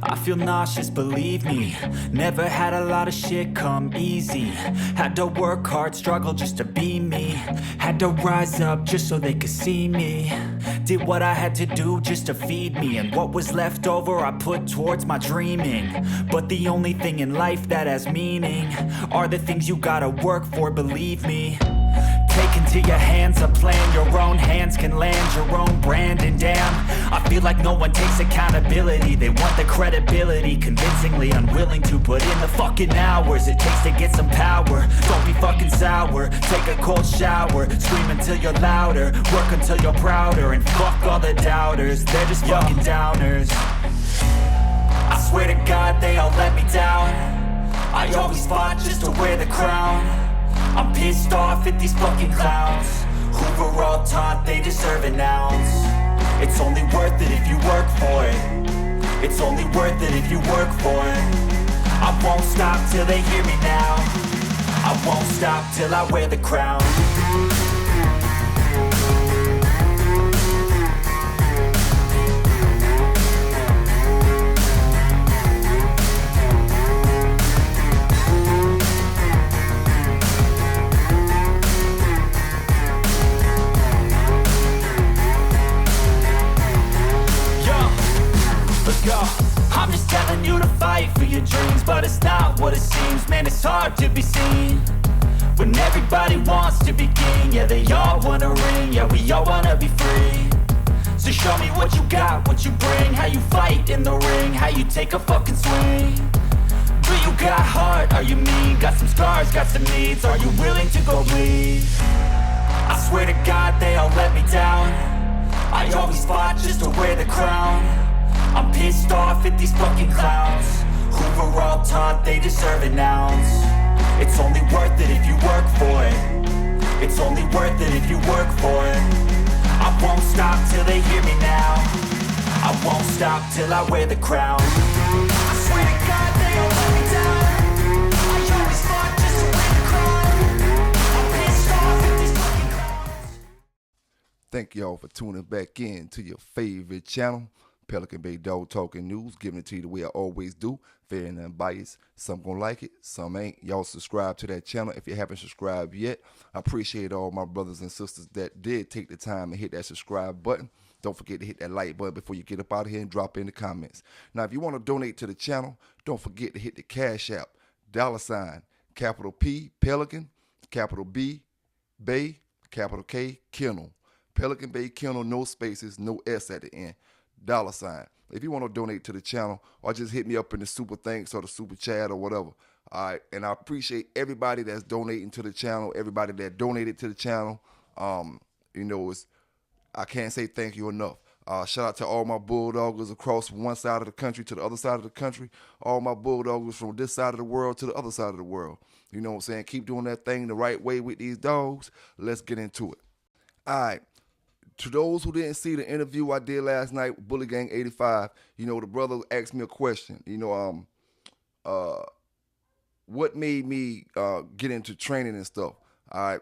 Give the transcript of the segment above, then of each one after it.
I feel nauseous, believe me. Never had a lot of shit come easy. Had to work hard, struggle just to be me. Had to rise up just so they could see me. Did what I had to do just to feed me. And what was left over I put towards my dreaming. But the only thing in life that has meaning are the things you gotta work for, believe me. Take into your hands a plan, your own hands can land your own brand. And damn, I feel like no one takes accountability. They want the credibility, convincingly unwilling to put in the fucking hours it takes to get some power. Don't be fucking sour, take a cold shower. Scream until you're louder, work until you're prouder. And fuck all the doubters, they're just fucking downers. I swear to God they all let me down. I always fought just to wear the crown. I'm pissed off at these fucking clowns who were all taught they deserve an ounce. It's only worth it if you work for it. It's only worth it if you work for it. I won't stop till they hear me now. I won't stop till I wear the crown. I'm just telling you to fight for your dreams, but it's not what it seems. Man, it's hard to be seen when everybody wants to be king. Yeah, they all wanna ring, yeah, we all wanna be free. So show me what you got, what you bring, how you fight in the ring, how you take a fucking swing. Do you got heart, are you mean? Got some scars, got some needs, are you willing to go bleed? I swear to God they all let me down. I always fought just to wear the crown. I'm pissed off at these fucking clowns who were all taught they deserve an ounce. It's only worth it if you work for it. It's only worth it if you work for it. I won't stop till they hear me now. I won't stop till I wear the crown. I swear to God they all let me down. I always fought just to wear the crown. I'm pissed off at these fucking clowns. Thank y'all for tuning back in to your favorite channel, Pelican Bay Dog Talking News, giving it to you the way I always do, fair and unbiased. Some gonna like it, some ain't. Y'all subscribe to that channel if you haven't subscribed yet. I appreciate all my brothers and sisters that did take the time and hit that subscribe button. Don't forget to hit that like button before you get up out of here and drop in the comments. Now, if you want to donate to the channel, don't forget to hit the Cash App, $ capital P, Pelican, capital B, Bay, capital K, Kennel. Pelican Bay Kennel, no spaces, no S at the end. $. If you want to donate to the channel, or just hit me up in the super thanks or the super chat or whatever. All right, and I appreciate everybody that's donating to the channel, everybody that donated to the channel. I can't say thank you enough. Shout out to all my bulldoggers across one side of the country to the other side of the country. All my bulldoggers from this side of the world to the other side of the world. You know what I'm saying? Keep doing that thing the right way with these dogs. Let's get into it. All right. To those who didn't see the interview I did last night with Bully Gang 85, the brother asked me a question. What made me get into training and stuff? All right.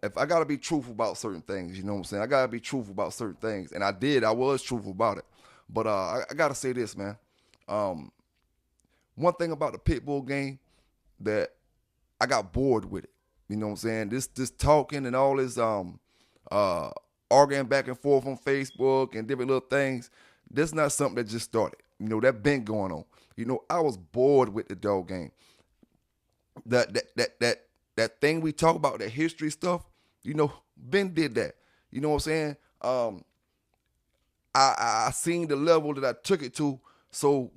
If I got to be truthful about certain things, you know what I'm saying? I got to be truthful about certain things. And I was truthful about it. But I got to say this, man. One thing about the pit bull game that I got bored with it. You know what I'm saying? This talking and all this arguing back and forth on Facebook and different little things, that's not something that just started. That been going on. I was bored with the dog game. That thing we talk about, that history stuff, Ben did that. You know what I'm saying? I seen the level that I took it to, so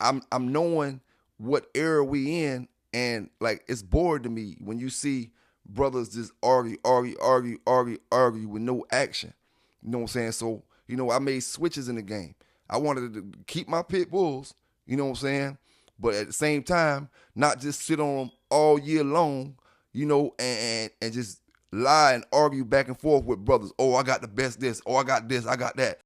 I'm knowing what era we in, and like it's bored to me when you see brothers just argue with no action. You know what I'm saying? So, I made switches in the game. I wanted to keep my pit bulls, you know what I'm saying? But at the same time, not just sit on them all year long, and just lie and argue back and forth with brothers. Oh, I got the best this. Oh, I got this. I got that.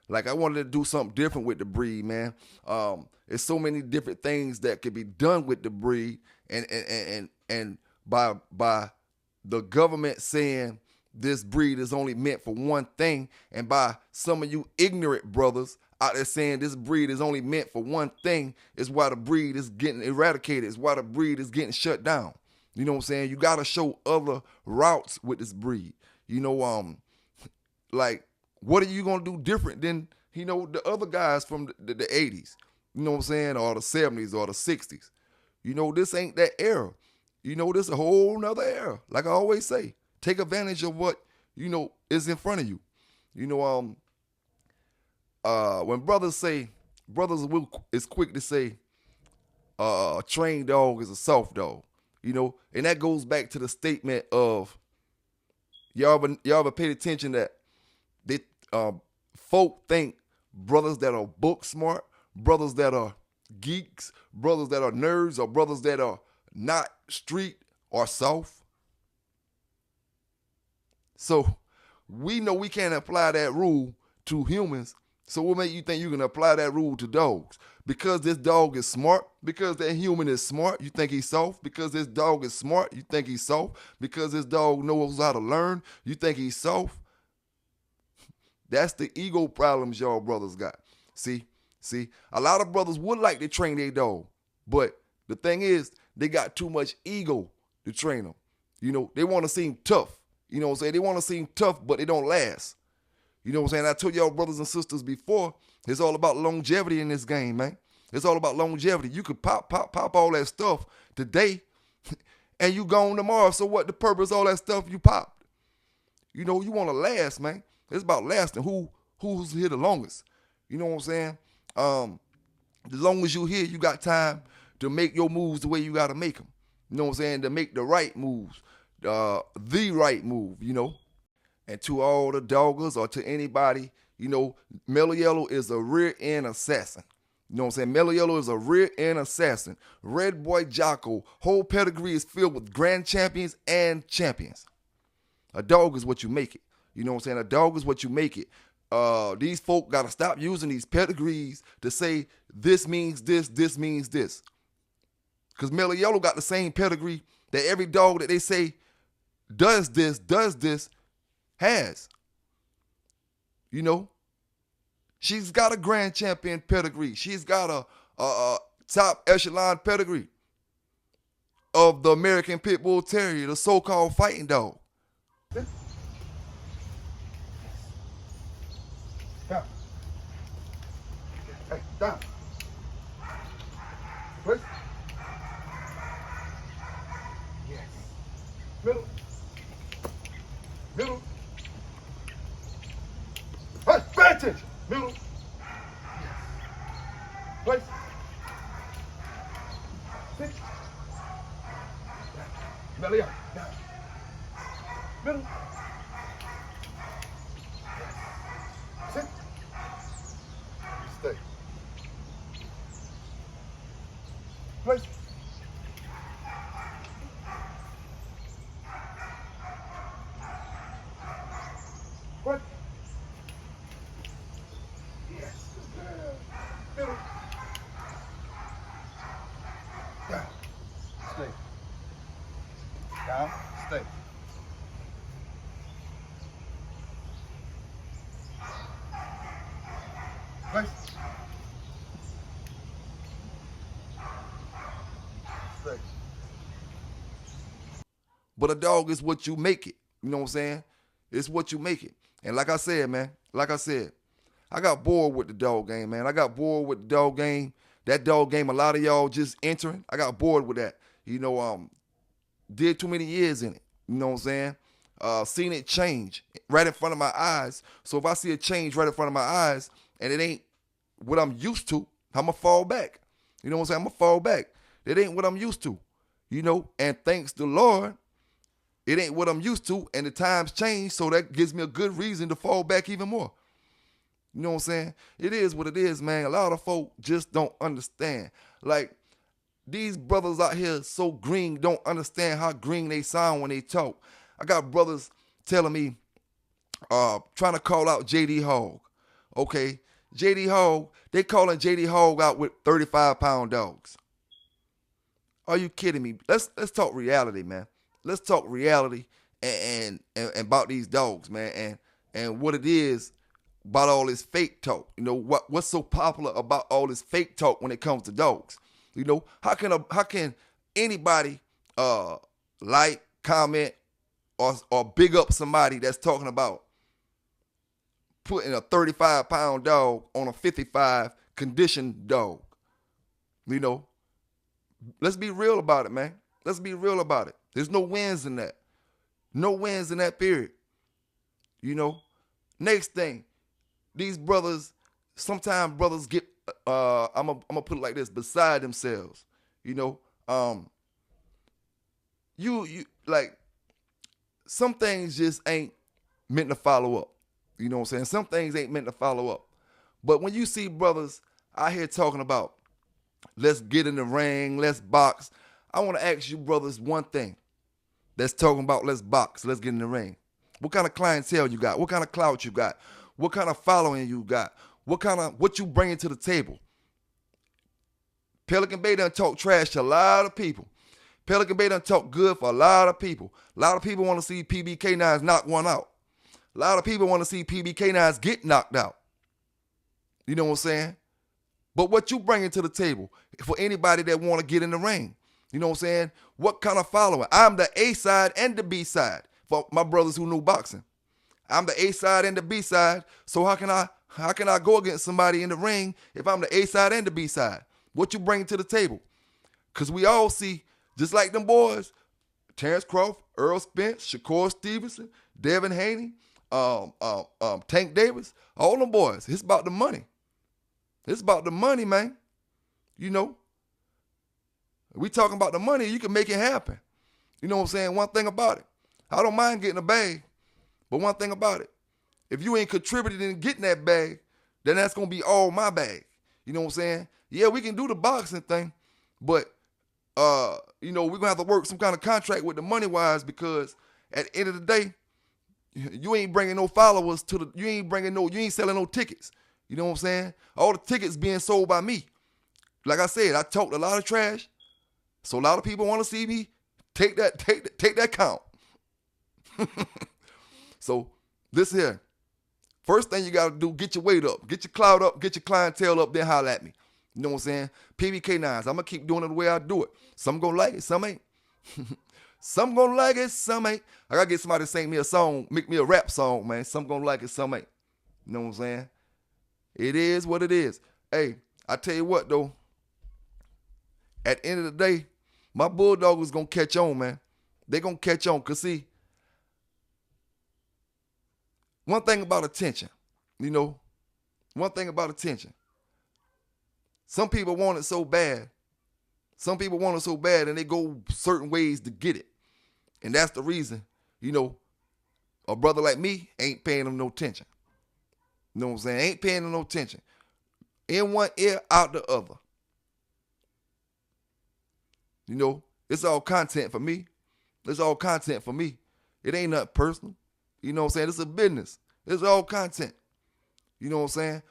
Like, I wanted to do something different with the breed, man. There's so many different things that could be done with the breed, and by the government saying this breed is only meant for one thing, and by some of you ignorant brothers out there saying this breed is only meant for one thing, is why the breed is getting eradicated, is why the breed is getting shut down. You know what I'm saying? You got to show other routes with this breed. Like, what are you going to do different than, the other guys from the 80s? You know what I'm saying? Or the 70s or the 60s. This ain't that era. This a whole nother era. Like I always say, take advantage of what, is in front of you. When brothers is quick to say, a trained dog is a soft dog, and that goes back to the statement of, y'all ever paid attention that they, folk think brothers that are book smart, brothers that are geeks, brothers that are nerds, or brothers that are not street are soft. So we know we can't apply that rule to humans. So what make you think you can apply that rule to dogs? Because this dog is smart, because that human is smart, you think he's soft. Because this dog is smart, you think he's soft. Because this dog knows how to learn, you think he's soft. That's the ego problems y'all brothers got. See, a lot of brothers would like to train their dog, but the thing is, they got too much ego to train them. They want to seem tough. You know what I'm saying? They want to seem tough, but they don't last. You know what I'm saying? I told y'all brothers and sisters before, it's all about longevity in this game, man. It's all about longevity. You could pop all that stuff today, and you gone tomorrow. So what the purpose of all that stuff you popped? You want to last, man. It's about lasting. Who's here the longest? You know what I'm saying? As long as you here, you got time to make your moves the way you got to make them. You know what I'm saying? To make the right moves, the right move, And to all the doggers or to anybody, Mellow Yellow is a rear end assassin. You know what I'm saying? Mellow Yellow is a rear end assassin. Red Boy Jocko, whole pedigree is filled with grand champions and champions. A dog is what you make it. You know what I'm saying? A dog is what you make it. These folk got to stop using these pedigrees to say this means this means this. Because Mellow Yellow got the same pedigree that every dog that they say does this has. She's got a grand champion pedigree. She's got a top echelon pedigree of the American Pit Bull Terrier, the so-called fighting dog. Down. Hey, down. Please. Yes. Middle. Middle. Hey, pay attention. Middle. Yes. Place. Sit. Belly up. Down. Middle. Sit. Stay. Place. What? Yes. Middle. Down. Stay. Down. Stay. Place. Stay. But a dog is what you make it. You know what I'm saying? It's what you make it. And like I said, man, I got bored with the dog game, man. I got bored with the dog game. That dog game, a lot of y'all just entering. I got bored with that. Did too many years in it. You know what I'm saying? Seen it change right in front of my eyes. So if I see a change right in front of my eyes and it ain't what I'm used to, I'm going to fall back. You know what I'm saying? I'm going to fall back. It ain't what I'm used to. And thanks to Lord, it ain't what I'm used to, and the times change, so that gives me a good reason to fall back even more. You know what I'm saying? It is what it is, man. A lot of folk just don't understand. Like, these brothers out here so green don't understand how green they sound when they talk. I got brothers telling me, trying to call out J.D. Hogg. Okay, J.D. Hogg, they calling J.D. Hogg out with 35-pound dogs. Are you kidding me? Let's talk reality, man. Let's talk reality and about these dogs, man, and what it is about all this fake talk. You know, what's so popular about all this fake talk when it comes to dogs? You know, how can anybody like, comment, or big up somebody that's talking about putting a 35-pound dog on a 55 conditioned dog? You know, let's be real about it, man. Let's be real about it. There's no wins in that. No wins in that period. You know, next thing, these brothers, sometimes brothers get, I'm gonna put it like this, beside themselves. You know, you like, some things just ain't meant to follow up. You know what I'm saying? Some things ain't meant to follow up. But when you see brothers out here talking about, let's get in the ring, let's box, I want to ask you brothers one thing. That's talking about let's box, let's get in the ring. What kind of clientele you got? What kind of clout you got? What kind of following you got? What you bringing to the table? Pelican Bay done talk trash to a lot of people. Pelican Bay done talk good for a lot of people. A lot of people want to see PBK9s knock one out. A lot of people want to see PBK9s get knocked out. You know what I'm saying? But what you bringing to the table for anybody that want to get in the ring? You know what I'm saying? What kind of following? I'm the A side and the B side for my brothers who knew boxing. I'm the A side and the B side. So how can I go against somebody in the ring if I'm the A side and the B side? What you bringing to the table? Because we all see, just like them boys, Terrence Crawford, Earl Spence, Shakur Stevenson, Devin Haney, Tank Davis, all them boys. It's about the money. It's about the money, man. You know, we talking about the money, you can make it happen. You know what I'm saying? One thing about it, I don't mind getting a bag, but one thing about it, if you ain't contributed in getting that bag, then that's going to be all my bag. You know what I'm saying? Yeah, we can do the boxing thing, but, you know, we're going to have to work some kind of contract with the money-wise, because at the end of the day, you ain't bringing no followers you ain't selling no tickets. You know what I'm saying? All the tickets being sold by me. Like I said, I talked a lot of trash, so a lot of people want to see me take that count. So this here, first thing you got to do, get your weight up, get your clout up, get your clientele up, then holler at me. You know what I'm saying? PBK9s, I'm going to keep doing it the way I do it. Some going to like it, some ain't. Some going to like it, some ain't. I got to get somebody to sing me a song, make me a rap song, man. Some going to like it, some ain't. You know what I'm saying? It is what it is. Hey, I tell you what, though. At the end of the day, my bulldog is going to catch on, man. They going to catch on. Because, see, one thing about attention, you know, one thing about attention. Some people want it so bad. Some people want it so bad, and they go certain ways to get it. And that's the reason, you know, a brother like me ain't paying them no attention. You know what I'm saying? Ain't paying them no attention. In one ear, out the other. You know, it's all content for me. It's all content for me. It ain't nothing personal. You know what I'm saying? It's a business. It's all content. You know what I'm saying?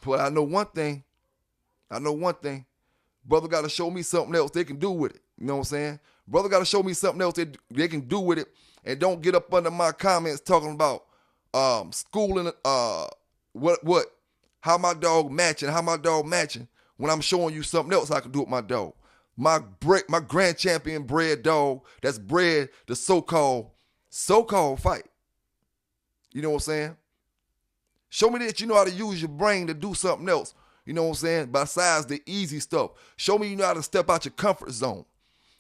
But I know one thing. Brother got to show me something else they can do with it. You know what I'm saying? Brother got to show me something else they can do with it, and don't get up under my comments talking about schooling, how my dog matching when I'm showing you something else I can do with my dog. My grand champion bred dog that's bred the so-called fight. You know what I'm saying? Show me that you know how to use your brain to do something else. You know what I'm saying? Besides the easy stuff. Show me you know how to step out your comfort zone.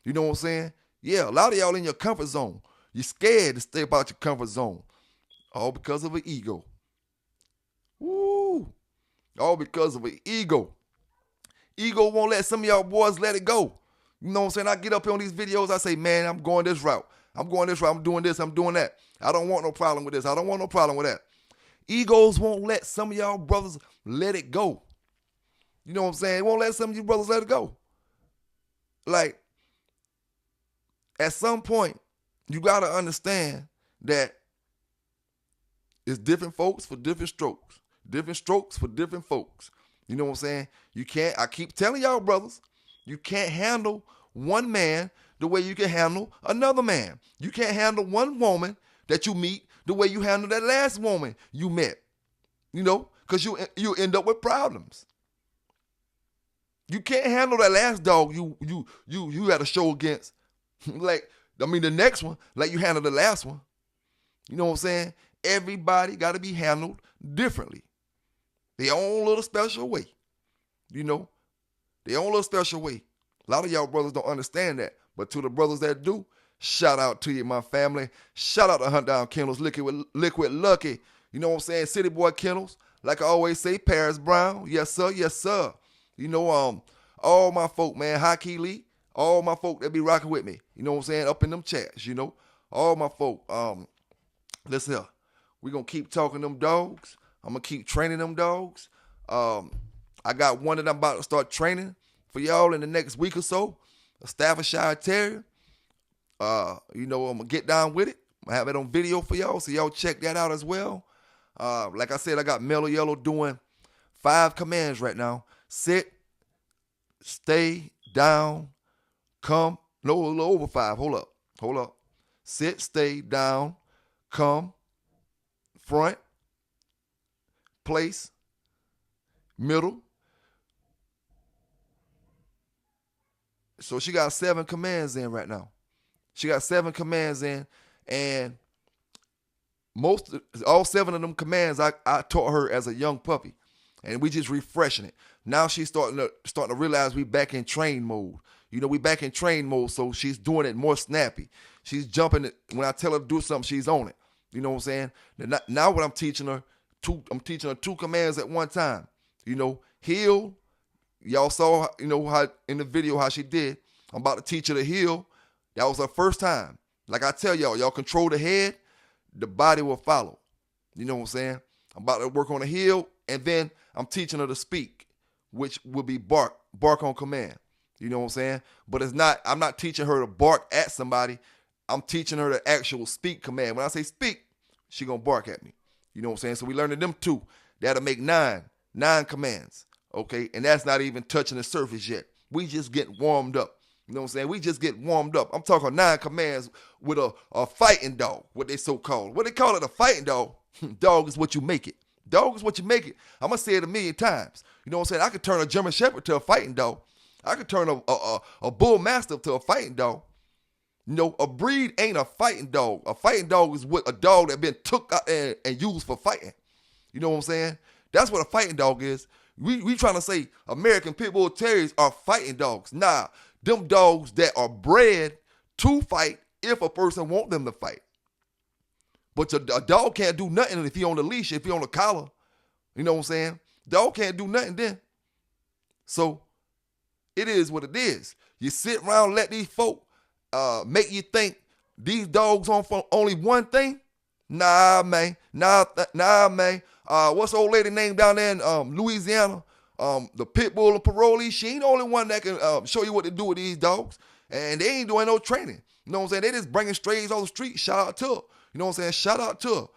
You know what I'm saying? Yeah, a lot of y'all in your comfort zone. You're scared to step out your comfort zone. All because of an ego. Woo! All because of an ego. Ego won't let some of y'all boys let it go. You know what I'm saying? I get up here on these videos, I say, man, I'm going this route. I'm doing this, I'm doing that. I don't want no problem with this. I don't want no problem with that. Egos won't let some of y'all brothers let it go. You know what I'm saying? It won't let some of you brothers let it go. Like, at some point, you got to understand that it's different folks for different strokes. Different strokes for different folks. You know what I'm saying? I keep telling y'all brothers, you can't handle one man the way you can handle another man. You can't handle one woman that you meet the way you handled that last woman you met, because you end up with problems. You can't handle that last dog you had a show against. The next one, like you handled the last one. You know what I'm saying? Everybody got to be handled differently. Their own little special way. Their own little special way. A lot of y'all brothers don't understand that. But to the brothers that do, shout out to you, my family. Shout out to Hunt Down Kennels, Liquid Lucky. You know what I'm saying? City Boy Kennels. Like I always say, Paris Brown. Yes, sir. Yes, sir. All my folk, man. Hockey Lee. All my folk that be rocking with me. You know what I'm saying? Up in them chats, All my folk. Listen here. We're going to keep talking them dogs. I'm going to keep training them dogs. I got one that I'm about to start training for y'all in the next week or so. A Staffordshire Terrier. I'm going to get down with it. I'm going to have it on video for y'all, so y'all check that out as well. Like I said, I got Mellow Yellow doing 5 commands right now. Sit, stay, down, come. No, a little over 5. Hold up. Sit, stay, down, come, front, place, middle. So she got 7 commands in right now. She got 7 commands in, and all 7 of them commands I taught her as a young puppy, and we just refreshing it. Now she's starting to realize we back in train mode. We back in train mode, so she's doing it more snappy. She's jumping it. When I tell her to do something, she's on it. You know what I'm saying? Now what I'm teaching her, I'm teaching her 2 commands at one time. Heel. Y'all saw, how in the video how she did. I'm about to teach her to heel. That was her first time. Like I tell y'all control the head, the body will follow. You know what I'm saying? I'm about to work on the heel, and then I'm teaching her to speak, which will be bark on command. You know what I'm saying? But I'm not teaching her to bark at somebody. I'm teaching her the actual speak command. When I say speak, she gonna bark at me. You know what I'm saying? So we learning them 2. That'll make 9 commands. Okay, and that's not even touching the surface yet. We just get warmed up. You know what I'm saying? We just get warmed up. I'm talking 9 commands with a fighting dog, what they so-called. What they call it, a fighting dog. Dog is what you make it. Dog is what you make it. I'm going to say it 1,000,000 times. You know what I'm saying? I could turn a German Shepherd to a fighting dog. I could turn a Bull Mastiff to a fighting dog. A breed ain't a fighting dog. A fighting dog is what a dog that been took out and used for fighting. You know what I'm saying? That's what a fighting dog is. We trying to say American Pit Bull Terriers are fighting dogs. Nah, them dogs that are bred to fight if a person want them to fight. But a dog can't do nothing if he on the leash, if he on the collar. You know what I'm saying? Dog can't do nothing then. So it is what it is. You sit around, let these folk make you think these dogs on for only one thing. Nah, man. What's the old lady named down there in Louisiana? The pit bull and parolee. She ain't the only one that can show you what to do with these dogs. And they ain't doing no training. You know what I'm saying? They just bringing strays on the street. Shout out to her. You know what I'm saying? Shout out to her.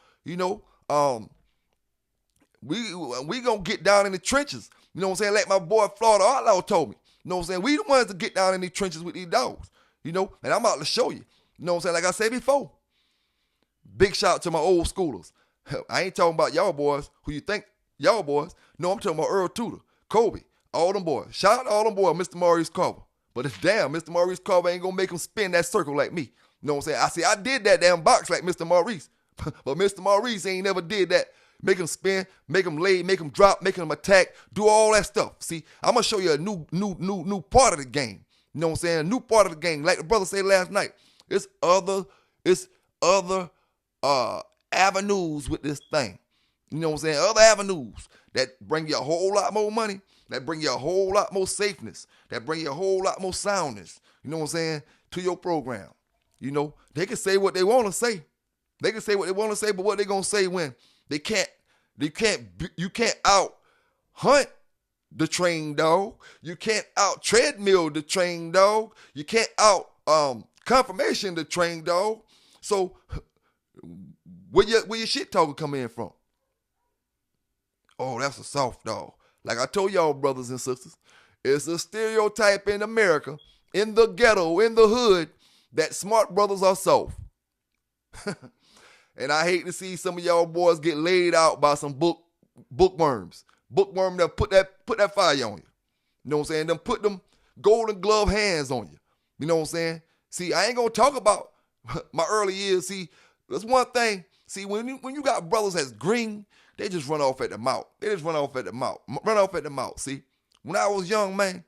We gonna get down in the trenches. You know what I'm saying? Like my boy Florida Outlaw told me. You know what I'm saying? We the ones to get down in these trenches with these dogs. And I'm out to show you. You know what I'm saying? Like I said before. Big shout out to my old schoolers. I ain't talking about y'all boys who you think y'all boys. No, I'm talking about Earl Tudor, Kobe, all them boys. Shout out to all them boys, Mr. Maurice Carver. But it's damn, Mr. Maurice Carver ain't gonna make him spin that circle like me. You know what I'm saying? I did that damn box like Mr. Maurice. But Mr. Maurice ain't never did that. Make him spin, make him lay, make him drop, make him attack, do all that stuff. See, I'm gonna show you a new part of the game. You know what I'm saying? A new part of the game. Like the brother said last night. It's other avenues with this thing. You know what I'm saying? Other avenues that bring you a whole lot more money, that bring you a whole lot more safeness, that bring you a whole lot more soundness, you know what I'm saying, to your program. They can say what they want to say. They can say what they want to say, but what they going to say when you can't out hunt the trained dog. You can't out treadmill the trained dog. You can't out confirmation the trained dog. So where your shit talking come in from? Oh, that's a soft dog. Like I told y'all, brothers and sisters, it's a stereotype in America, in the ghetto, in the hood, that smart brothers are soft. And I hate to see some of y'all boys get laid out by some bookworms. Bookworm that put that fire on you. You know what I'm saying? Them put them golden glove hands on you. You know what I'm saying? See, I ain't gonna talk about my early years. See, that's one thing. See, when you got brothers that's green, they just run off at the mouth. They just run off at the mouth. Run off at the mouth. See, when I was young, man,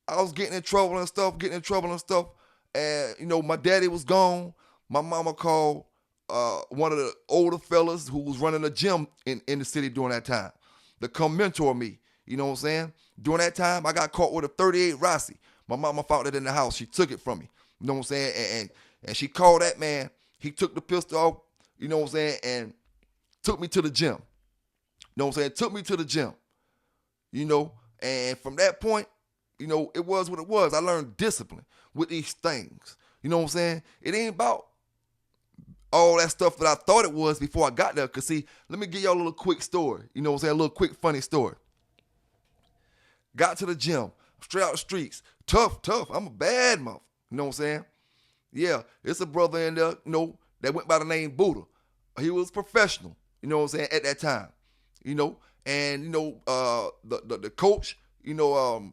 I was getting in trouble and stuff. And, you know, my daddy was gone. My mama called one of the older fellas who was running a gym in the city during that time to come mentor me. You know what I'm saying? During that time, I got caught with a 38 Rossi. My mama found it in the house. She took it from me. You know what I'm saying? And she called that man. He took the pistol off, you know what I'm saying, and took me to the gym. You know what I'm saying? Took me to the gym. You know, and from that point, you know, it was what it was. I learned discipline with these things. You know what I'm saying? It ain't about all that stuff that I thought it was before I got there. Because, see, let me give y'all a little quick story. You know what I'm saying? A little quick funny story. Got to the gym, straight out the streets. Tough. I'm a bad mother. You know what I'm saying? Yeah, it's a brother in there, you know, that went by the name Buddha. He was professional, you know what I'm saying, at that time. You know, and, you know, the coach, you know,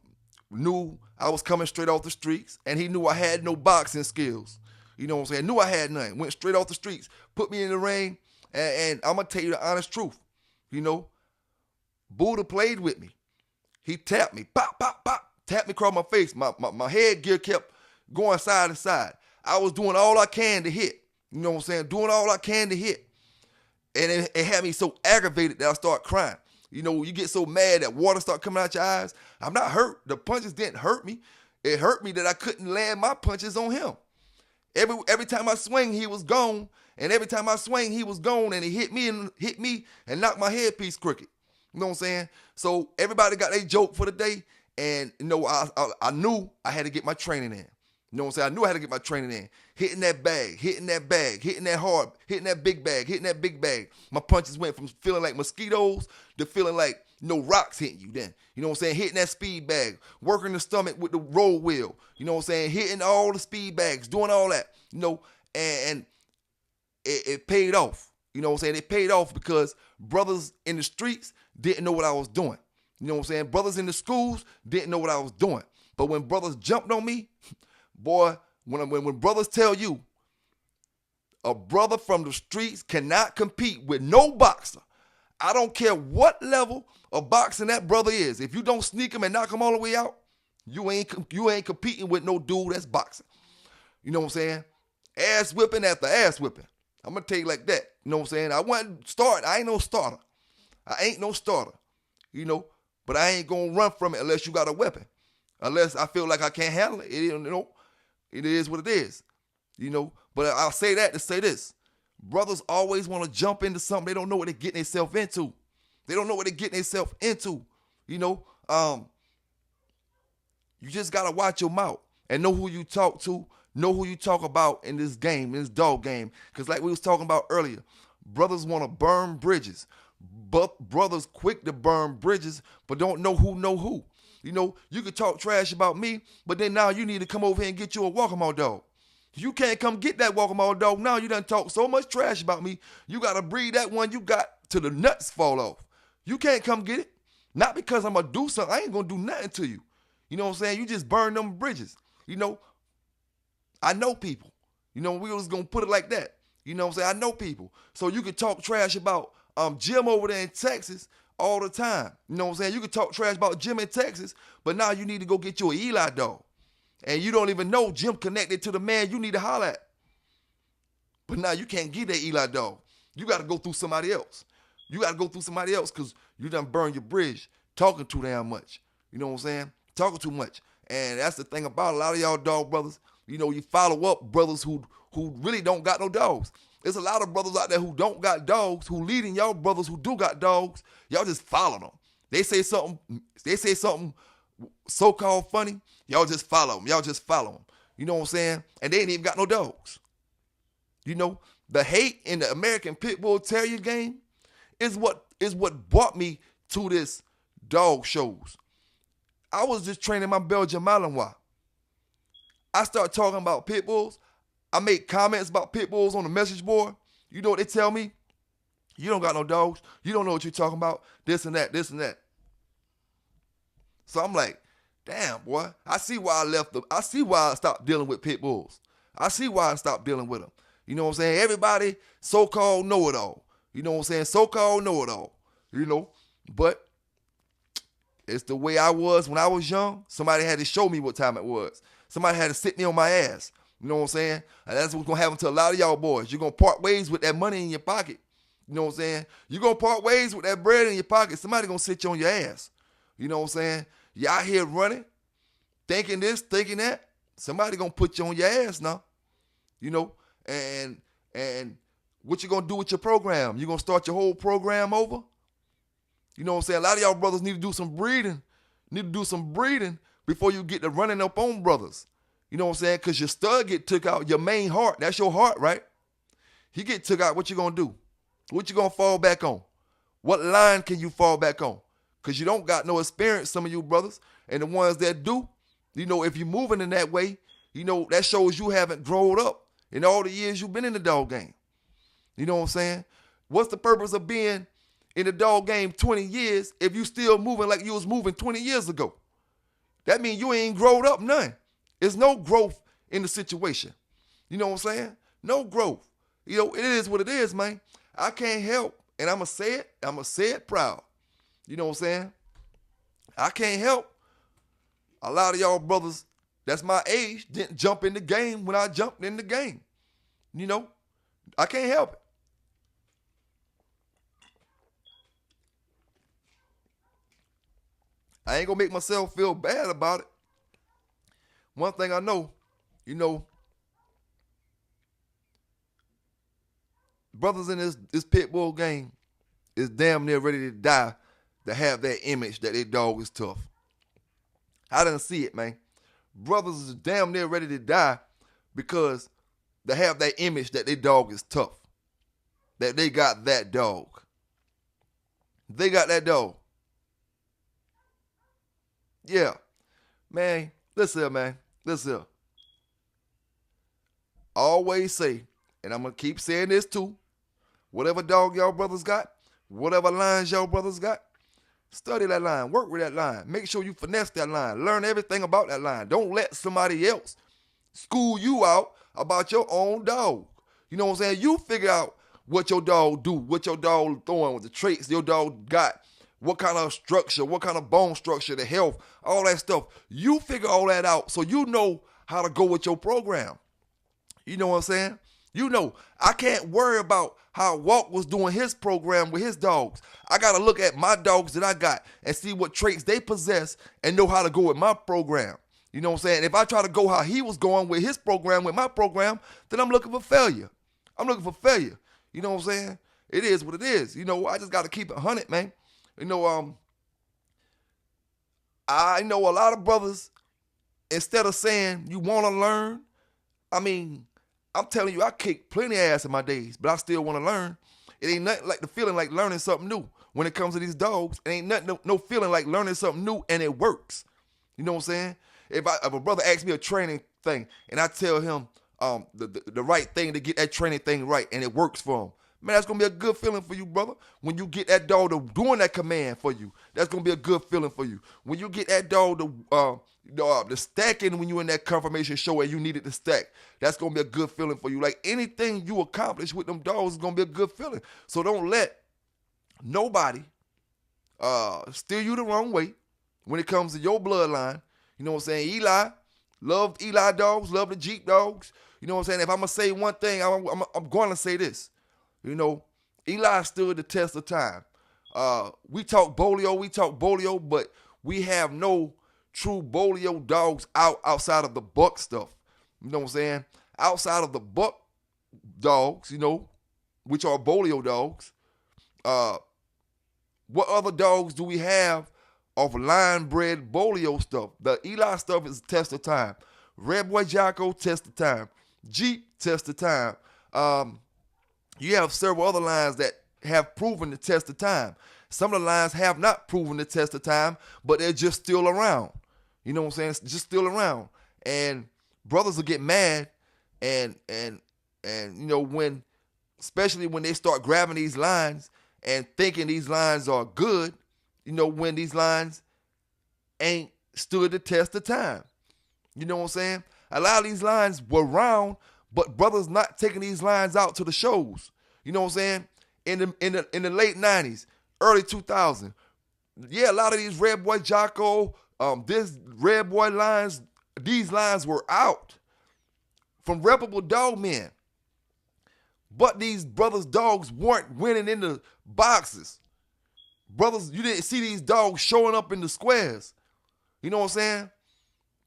knew I was coming straight off the streets, and he knew I had no boxing skills. You know what I'm saying? Knew I had none. Went straight off the streets, put me in the ring, and I'm going to tell you the honest truth. You know, Buddha played with me. He tapped me, pop, tapped me across my face. My headgear kept going side to side. I was doing all I can to hit. You know what I'm saying? Doing all I can to hit. And it had me so aggravated that I started crying. You know, you get so mad that water start coming out your eyes. I'm not hurt. The punches didn't hurt me. It hurt me that I couldn't land my punches on him. Every time I swing, he was gone. And every time I swing, he was gone. And he hit me and knocked my headpiece crooked. You know what I'm saying? So everybody got their joke for the day. And, you know, I knew I had to get my training in. You know what I'm saying? I knew I had to get my training in. Hitting that bag, hitting that hard, hitting that big bag. My punches went from feeling like mosquitoes to feeling like, you know, rocks hitting you then. You know what I'm saying? Hitting that speed bag, working the stomach with the roll wheel. You know what I'm saying? Hitting all the speed bags, doing all that. You know, and it paid off. You know what I'm saying? It paid off because brothers in the streets didn't know what I was doing. You know what I'm saying? Brothers in the schools didn't know what I was doing. But when brothers jumped on me, boy, when brothers tell you a brother from the streets cannot compete with no boxer, I don't care what level of boxing that brother is. If you don't sneak him and knock him all the way out, you ain't competing with no dude that's boxing. You know what I'm saying? Ass whipping after ass whipping. I'm going to tell you like that. You know what I'm saying? I wasn't starting. I ain't no starter. You know, but I ain't going to run from it unless you got a weapon. Unless I feel like I can't handle it. You know, it is what it is. You know, but I'll say that to say this. Brothers always want to jump into something they don't know what they're getting themselves into. You know, you just got to watch your mouth and know who you talk to, know who you talk about in this game, in this dog game. Because like we was talking about earlier, brothers want to burn bridges. But brothers quick to burn bridges, but don't know who. You know, you could talk trash about me, but then now you need to come over here and get you a Walk'em dog. You can't come get that Walk'em dog. Now you done talk so much trash about me, you got to breed that one you got till the nuts fall off. You can't come get it. Not because I'm going to do something. I ain't going to do nothing to you. You know what I'm saying? You just burn them bridges. You know, I know people. You know, we was going to put it like that. You know what I'm saying? I know people. So you could talk trash about Jim over there in Texas all the time. You know what I'm saying? You could talk trash about Jim in Texas, but now you need to go get you an Eli dog. And you don't even know Jim connected to the man you need to holler at. But now you can't get that Eli dog. You got to go through somebody else. Because you done burned your bridge talking too damn much. You know what I'm saying? Talking too much. And that's the thing about a lot of y'all dog brothers. You know, you follow up brothers who really don't got no dogs. There's a lot of brothers out there who don't got dogs, who leading y'all brothers who do got dogs. Y'all just follow them. They say something so-called funny. Y'all just follow them. You know what I'm saying? And they ain't even got no dogs. You know, the hate in the American Pit Bull Terrier game is what brought me to this dog shows. I was just training my Belgian Malinois. I start talking about pit bulls. I make comments about pit bulls on the message board. You know what they tell me? You don't got no dogs. You don't know what you're talking about. This and that, this and that. So I'm like, damn, boy. I see why I left them. I see why I stopped dealing with pit bulls. I see why I stopped dealing with them. You know what I'm saying? Everybody so-called know-it-all. You know what I'm saying? So-called know-it-all. You know? But it's the way I was when I was young. Somebody had to show me what time it was. Somebody had to sit me on my ass. You know what I'm saying? And that's what's going to happen to a lot of y'all boys. You're going to part ways with that money in your pocket. You know what I'm saying? You're going to part ways with that bread in your pocket. Somebody going to sit you on your ass. You know what I'm saying? You out here running, thinking this, thinking that. Somebody going to put you on your ass now. You know? And what you going to do with your program? You going to start your whole program over? You know what I'm saying? A lot of y'all brothers need to do some breeding. Need to do some breeding before you get to running up on brothers. You know what I'm saying? Because your stud get took out, your main heart. That's your heart, right? He get took out, what you going to do? What you going to fall back on? What line can you fall back on? Because you don't got no experience, some of you brothers. And the ones that do, you know, if you're moving in that way, you know, that shows you haven't grown up in all the years you've been in the dog game. You know what I'm saying? What's the purpose of being in the dog game 20 years if you still moving like you was moving 20 years ago? That means you ain't grown up none. There's no growth in the situation. You know what I'm saying? No growth. You know, it is what it is, man. I can't help, and I'm going to say it proud. You know what I'm saying? I can't help. A lot of y'all brothers that's my age didn't jump in the game when I jumped in the game. You know, I can't help it. I ain't going to make myself feel bad about it. One thing I know, you know, brothers in this pit bull game is damn near ready to die to have that image that their dog is tough. I didn't see it, man. Brothers is damn near ready to die because they have that image that their dog is tough. That they got that dog. They got that dog. Yeah. Man, listen here, man. Listen here. I always say, and I'm going to keep saying this too, whatever dog y'all brothers got, whatever lines y'all brothers got, study that line, work with that line. Make sure you finesse that line. Learn everything about that line. Don't let somebody else school you out about your own dog. You know what I'm saying? You figure out what your dog do, what your dog throwing, what the traits your dog got, what kind of structure, what kind of bone structure, the health, all that stuff. You figure all that out so you know how to go with your program. You know what I'm saying? You know, I can't worry about how Walt was doing his program with his dogs. I got to look at my dogs that I got and see what traits they possess and know how to go with my program. You know what I'm saying? If I try to go how he was going with his program, with my program, then I'm looking for failure. I'm looking for failure. You know what I'm saying? It is what it is. You know, I just got to keep it 100, man. You know, I know a lot of brothers, instead of saying you want to learn, I mean, I'm telling you, I kicked plenty of ass in my days, but I still want to learn. It ain't nothing like the feeling like learning something new. When it comes to these dogs, it ain't nothing, no feeling like learning something new and it works. You know what I'm saying? If a brother asks me a training thing and I tell him the right thing to get that training thing right and it works for him, man, that's going to be a good feeling for you, brother. When you get that dog to doing that command for you, that's going to be a good feeling for you. When you get that dog to the stacking when you in that confirmation show and you needed to stack, that's going to be a good feeling for you. Like anything you accomplish with them dogs is going to be a good feeling. So don't let nobody steer you the wrong way when it comes to your bloodline. You know what I'm saying? Eli, loved Eli dogs, loved the Jeep dogs. You know what I'm saying? If I'm going to say one thing, I'm going to say this. You know, Eli stood the test of time. We talk bolio, but we have no true bolio dogs outside of the buck stuff. You know what I'm saying? Outside of the buck dogs, you know, which are bolio dogs, what other dogs do we have of line-bred bolio stuff? The Eli stuff is test of time. Red Boy Jocko, test of time. Jeep, test of time. You have several other lines that have proven the test of time. Some of the lines have not proven the test of time, but they're just still around. You know what I'm saying? It's just still around. And brothers will get mad and you know, when especially when they start grabbing these lines and thinking these lines are good, when these lines ain't stood the test of time. You know what I'm saying? A lot of these lines were round, but brothers not taking these lines out to the shows. You know what I'm saying? In the late 90s, early 2000s, yeah, a lot of these Red Boy Jocko, this Red Boy lines, these lines were out from reputable dog men. But these brothers' dogs weren't winning in the boxes. Brothers, you didn't see these dogs showing up in the squares. You know what I'm saying?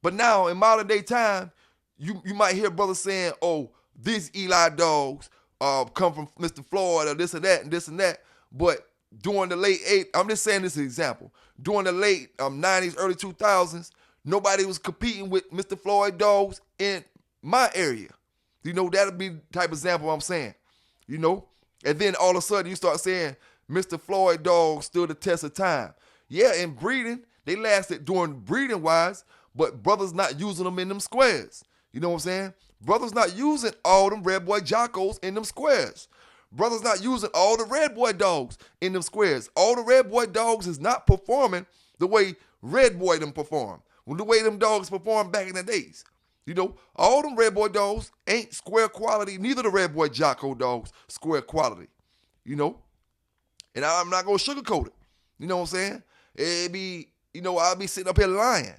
But now, in modern day time, you might hear brothers saying, oh, these Eli dogs come from Mr. Floyd or this and that and this and that. But during the late 80s, I'm just saying this as an example. During the late 90s, early 2000s, nobody was competing with Mr. Floyd dogs in my area. That'll be the type of example I'm saying. And then all of a sudden you start saying Mr. Floyd dogs stood the test of time. Yeah, in breeding, they lasted during breeding wise, but brothers not using them in them squares. You know what I'm saying? Brothers not using all them Red Boy Jockos in them squares. Brothers not using all the Red Boy dogs in them squares. All the Red Boy dogs is not performing the way Red Boy them perform. The way them dogs performed back in the days. All them Red Boy dogs ain't square quality. Neither the Red Boy Jocko dogs square quality. And I'm not going to sugarcoat it. You know what I'm saying? It be, I'll be sitting up here lying.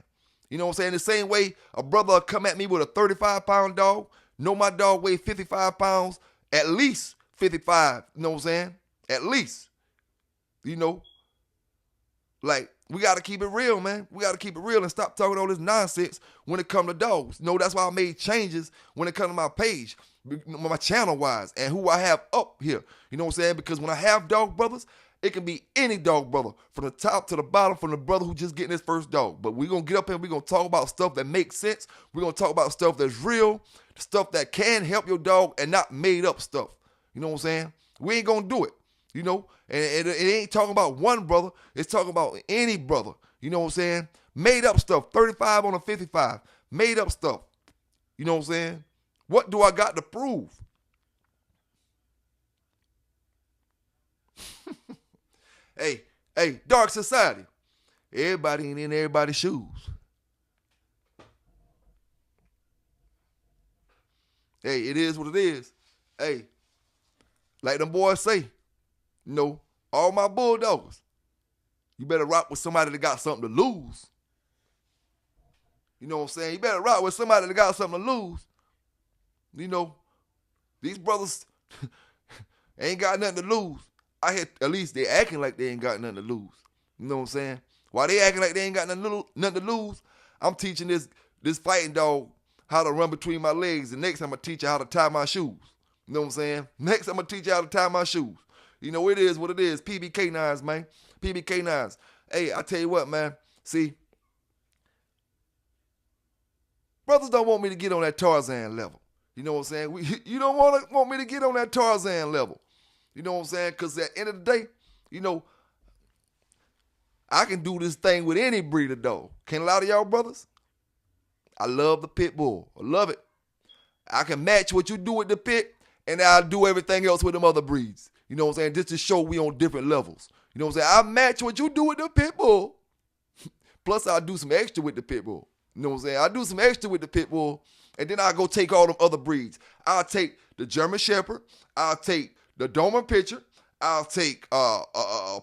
You know what I'm saying? The same way a brother will come at me with a 35-pound dog, know my dog weigh 55 pounds, at least 55, you know what I'm saying? At least. Like, we got to keep it real, man. We got to keep it real and stop talking all this nonsense when it comes to dogs. That's why I made changes when it comes to my page, my channel-wise, and who I have up here. You know what I'm saying? Because when I have dog brothers, it can be any dog brother, from the top to the bottom, from the brother who just getting his first dog. But we're going to get up here and we're going to talk about stuff that makes sense. We're going to talk about stuff that's real, stuff that can help your dog and not made up stuff. You know what I'm saying? We ain't going to do it. And it ain't talking about one brother. It's talking about any brother. You know what I'm saying? Made up stuff. 35 on a 55. Made up stuff. You know what I'm saying? What do I got to prove? Hey, dark society. Everybody ain't in everybody's shoes. Hey, it is what it is. Hey, like them boys say, all my bulldogs, you better rock with somebody that got something to lose. You know what I'm saying? You better rock with somebody that got something to lose. These brothers ain't got nothing to lose. I hear at least they acting like they ain't got nothing to lose. You know what I'm saying? While they acting like they ain't got nothing to lose, I'm teaching this fighting dog how to run between my legs. And next I'm going to teach you how to tie my shoes. You know what I'm saying? Next I'm going to teach you how to tie my shoes. It is what it is. PBK9s, man. PBK9s. Hey, I tell you what, man. See, brothers don't want me to get on that Tarzan level. You know what I'm saying? You don't want me to get on that Tarzan level. You know what I'm saying? Because at the end of the day, I can do this thing with any breed of dog. Can a lot of y'all brothers? I love the pit bull. I love it. I can match what you do with the pit, and I'll do everything else with them other breeds. You know what I'm saying? Just to show we on different levels. You know what I'm saying? I match what you do with the pit bull. Plus, I'll do some extra with the pit bull. You know what I'm saying? I'll do some extra with the pit bull, and then I'll go take all them other breeds. I'll take the German Shepherd. I'll take the Dogman Pinscher. I'll take a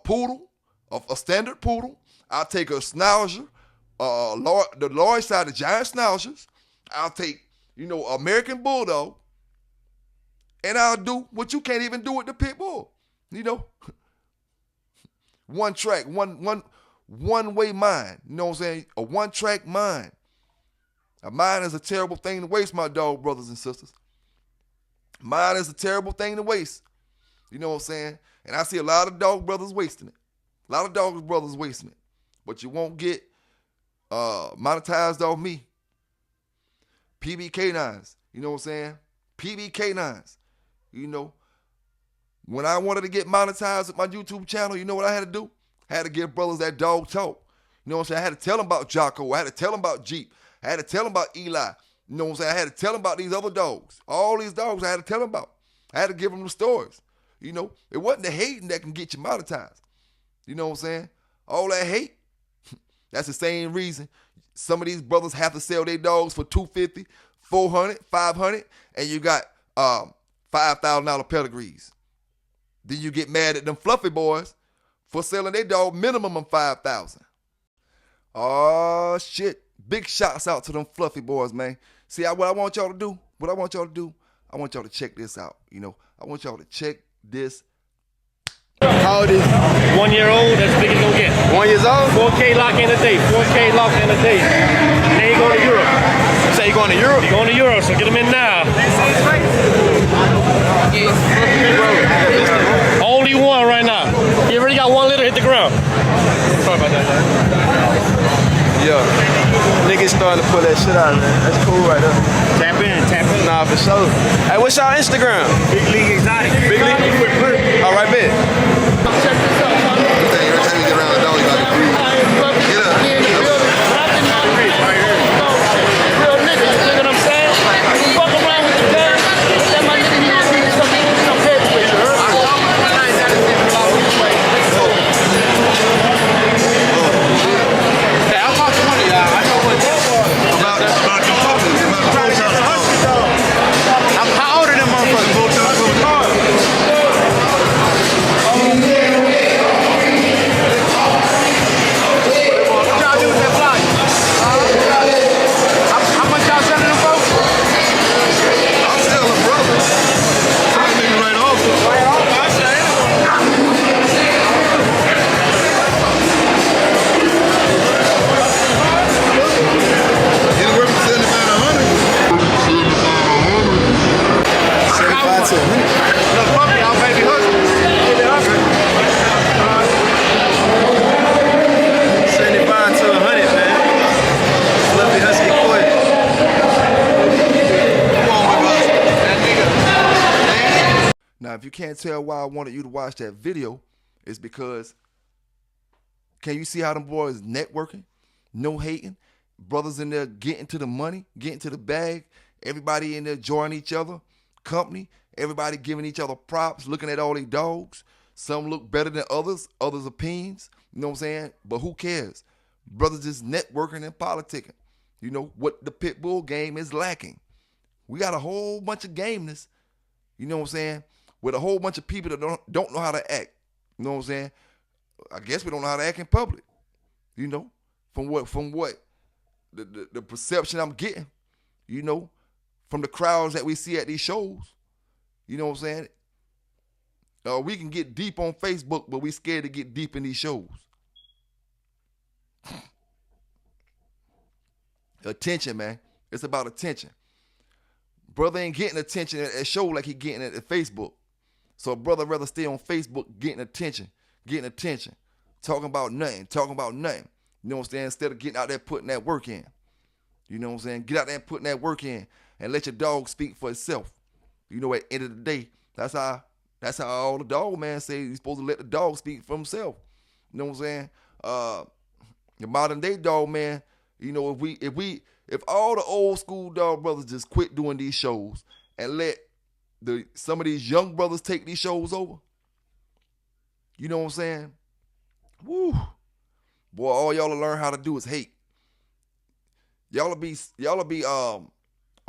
poodle, a standard poodle. I'll take a Schnauzer, the large side of giant Schnauzers. I'll take, American Bulldog. And I'll do what you can't even do with the pit bull. One track, one way mind. You know what I'm saying? A one track mind. A mind is a terrible thing to waste, my dog brothers and sisters. Mind is a terrible thing to waste. You know what I'm saying? And I see a lot of dog brothers wasting it. A lot of dog brothers wasting it. But you won't get monetized off me. PBK9s. You know what I'm saying? PBK9s. When I wanted to get monetized with my YouTube channel, you know what I had to do? I had to give brothers that dog talk. You know what I'm saying? I had to tell them about Jocko. I had to tell them about Jeep. I had to tell them about Eli. You know what I'm saying? I had to tell them about these other dogs. All these dogs I had to tell them about. I had to give them the stories. You know, it wasn't the hating that can get you monetized. You know what I'm saying? All that hate, that's the same reason some of these brothers have to sell their dogs for $250, $400, $500, and you got $5,000 pedigrees. Then you get mad at them fluffy boys for selling their dog minimum of $5,000. Oh shit! Big shouts out to them fluffy boys, man. See what I want y'all to do? I want y'all to check this out. You know, I want y'all to check this. How old is 1 year old, that's big as gonna get. 1 year old? 4K lock in a day, 4K lock in a day. And then he going to Europe. You say you going to Europe? He going to Europe, so get him in now. Only one right now. He already got 1 litter hit the ground. Sorry about that, guys. Yeah. Niggas starting to pull that shit out, man. That's cool right there. Tap in. Nah, for sure. Hey, what's y'all Instagram? Big League Exotic. Big League? All right, bet. Check this out, son. Every time you get around the dog, you gotta breathe. Get up. Real nigga, you know what I'm saying? Fuck around with the gun, let my nigga use some heads with you, heard? Hey, I'll talk to one of y'all. I know what About your focus, about the process. How old are them motherfuckers? I'm still a brother. Some nigga right off. Anywhere from 75 to 100. 75 to 100. Look, fuck y'all, baby husband. 75 to 100, man. Fluffy husky boy. Come on, my brother. That nigga. Now, if you can't tell why I wanted you to watch that video, it's because can you see how them boys networking? No hating. Brothers in there getting to the money, getting to the bag. Everybody in there joining each other, company. Everybody giving each other props, looking at all these dogs. Some look better than others opinions. You know what I'm saying? But who cares? Brothers just networking and politicking. You know what the pit bull game is lacking. We got a whole bunch of gameness, you know what I'm saying, with a whole bunch of people that don't know how to act. You know what I'm saying? I guess we don't know how to act in public. You know, from what the perception I'm getting, you know, from the crowds that we see at these shows. You know what I'm saying? We can get deep on Facebook, but we scared to get deep in these shows. Attention, man. It's about attention. Brother ain't getting attention at a show like he getting it at Facebook. So a brother rather stay on Facebook getting attention, talking about nothing. You know what I'm saying? Instead of getting out there putting that work in. You know what I'm saying? Get out there and putting that work in and let your dog speak for itself. You know, at the end of the day, that's how all the dog man say you're supposed to let the dog speak for himself. You know what I'm saying? The modern day dog man, you know, if all the old school dog brothers just quit doing these shows and let some of these young brothers take these shows over, you know what I'm saying? Woo. Boy, all y'all will learn how to do is hate. Y'all will be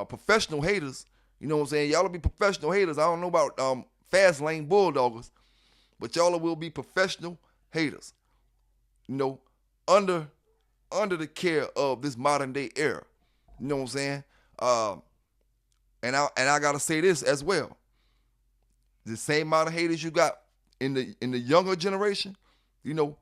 professional haters. You know what I'm saying? Y'all will be professional haters. I don't know about fast lane bulldoggers, but y'all will be professional haters. You know, under the care of this modern day era. You know what I'm saying? And I gotta say this as well. The same amount of haters you got in the younger generation, you know,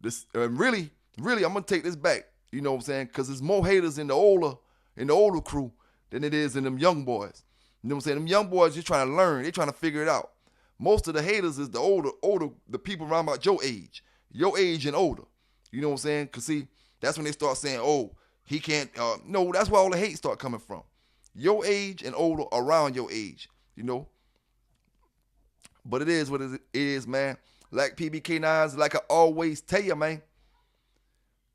this really I'm gonna take this back. You know what I'm saying? Because there's more haters in the older crew than it is in them young boys. You know what I'm saying? Them young boys just trying to learn, they trying to figure it out. Most of the haters is the older, the people around about your age and older. You know what I'm saying? Because see, that's when they start saying, oh, he can't, no, that's where all the hate start coming from. Your age and older, around your age, you know. But it is what it is, man. Like PBK9s, like I always tell you, man.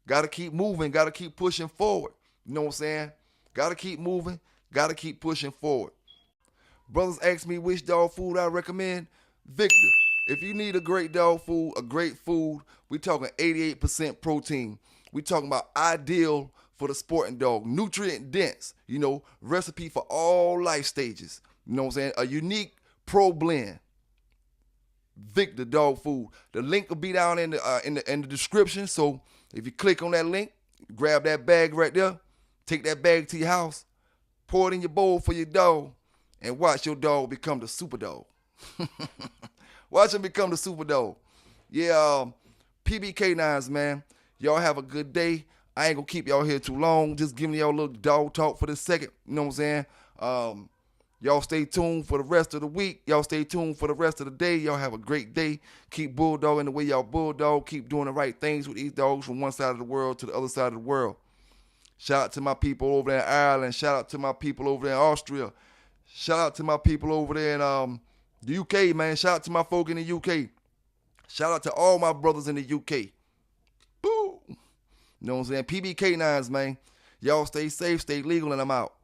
Got to keep moving, got to keep pushing forward. You know what I'm saying? Got to keep moving, got to keep pushing forward. Brothers ask me which dog food I recommend. Victor. If you need a great dog food, a great food, we talking 88% protein. We talking about ideal for the sporting dog, nutrient dense, recipe for all life stages. You know what I'm saying? A unique pro blend. Victor dog food. The link will be down in the description. So if you click on that link, grab that bag right there, take that bag to your house, pour it in your bowl for your dog, and watch your dog become the super dog. Watch him become the super dog. Yeah, PBK9s, man. Y'all have a good day. I ain't gonna keep y'all here too long. Just giving y'all a little dog talk for this second. You know what I'm saying? Y'all stay tuned for the rest of the week. Y'all stay tuned for the rest of the day. Y'all have a great day. Keep bulldogging the way y'all bulldog. Keep doing the right things with these dogs from one side of the world to the other side of the world. Shout out to my people over there in Ireland. Shout out to my people over there in Austria. Shout out to my people over there in the UK, man. Shout out to my folk in the UK. Shout out to all my brothers in the UK. Boo! You know what I'm saying? PBK9s, man. Y'all stay safe, stay legal, and I'm out.